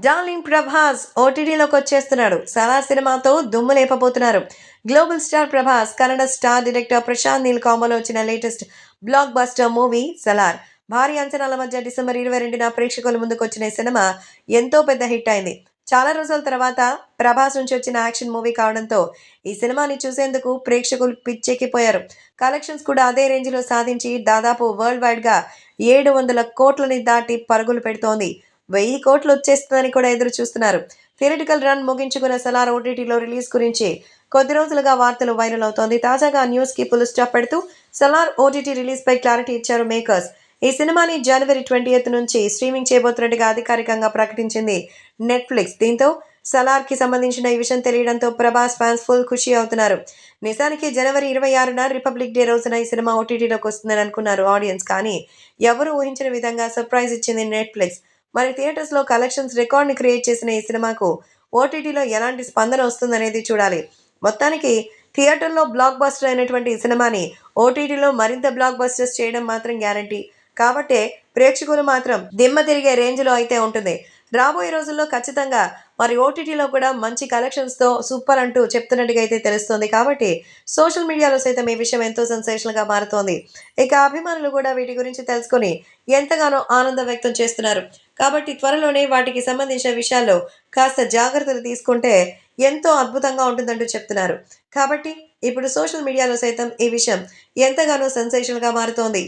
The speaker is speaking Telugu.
డార్లింగ్ ప్రభాస్ ఓటీటీలోకి వచ్చేస్తున్నాడు. 'సలార్' సినిమాతో దుమ్ము లేపబోతున్నారు. Global star Prabhas, Kannada star director Prashanth Neel కాంబోలో వచ్చిన latest blockbuster movie 'Salaar'. భారీ అంచనాల మధ్య డిసెంబర్ 22న ప్రేక్షకుల ముందుకొచ్చిన ఈ సినిమా ఎంతో పెద్ద హిట్ అయింది. చాలా రోజుల తర్వాత ప్రభాస్ నుంచి వచ్చిన యాక్షన్ మూవీ కావడంతో ఈ సినిమాని చూసేందుకు ప్రేక్షకులు పిచ్చెక్కిపోయారు. కలెక్షన్స్ కూడా అదే రేంజ్లో సాధించి దాదాపు వరల్డ్ వైడ్గా 700 కోట్లని దాటి పరుగులు పెడుతోంది. 1000 కోట్లు వచ్చేస్తుందని కూడా ఎదురు చూస్తున్నారు. థియేటికల్ రన్ ముగించుకున్న 'సలార్' ఓటీటీలో రిలీజ్ గురించి కొద్ది రోజులుగా వార్తలు వైరల్ అవుతోంది. తాజాగా ఆ న్యూస్ కి ఫుల్ స్టాప్ పెడుతూ 'సలార్' ఓటీటీ రిలీజ్ పై క్లారిటీ ఇచ్చారు మేకర్స్. ఈ సినిమాని జనవరి 20 నుంచి స్ట్రీమింగ్ చేయబోతున్నట్టుగా అధికారికంగా ప్రకటించింది నెట్ఫ్లిక్స్. దీంతో 'సలార్' కి సంబంధించిన ఈ విషయం తెలియడంతో ప్రభాస్ ఫ్యాన్స్ ఫుల్ ఖుషి అవుతున్నారు. నిజానికి జనవరి 26న రిపబ్లిక్ డే రోజున ఈ సినిమా ఓటీటీలోకి వస్తుందని అనుకున్నారు ఆడియన్స్. కానీ ఎవరూ ఊహించిన విధంగా సర్ప్రైజ్ ఇచ్చింది నెట్ఫ్లిక్స్. మరి థియేటర్స్లో కలెక్షన్స్ రికార్డ్ని క్రియేట్ చేసిన ఈ సినిమాకు ఓటీటీలో ఎలాంటి స్పందన వస్తుందనేది చూడాలి. మొత్తానికి థియేటర్లో బ్లాక్ బస్టర్ అయినటువంటి ఈ సినిమాని ఓటీటీలో మరింత బ్లాక్ బస్టర్స్ చేయడం మాత్రం గ్యారంటీ. కాబట్టే ప్రేక్షకులు మాత్రం దిమ్మ తిరిగే రేంజ్లో అయితే ఉంటుంది. రాబోయే రోజుల్లో ఖచ్చితంగా మరి ఓటీటీలో కూడా మంచి కలెక్షన్స్తో సూపర్ అంటూ చెప్తున్నట్టుగా అయితే తెలుస్తోంది. కాబట్టి సోషల్ మీడియాలో సైతం ఈ విషయం ఎంతో సెన్సేషనల్గా మారుతోంది. ఇక అభిమానులు కూడా వీటి గురించి తెలుసుకొని ఎంతగానో ఆనందం వ్యక్తం చేస్తున్నారు. కాబట్టి త్వరలోనే వాటికి సంబంధించిన విషయాల్లో కాస్త జాగ్రత్తలు తీసుకుంటే ఎంతో అద్భుతంగా ఉంటుందంటూ చెప్తున్నారు. కాబట్టి ఇప్పుడు సోషల్ మీడియాలో సైతం ఈ విషయం ఎంతగానో సెన్సేషనల్గా మారుతోంది.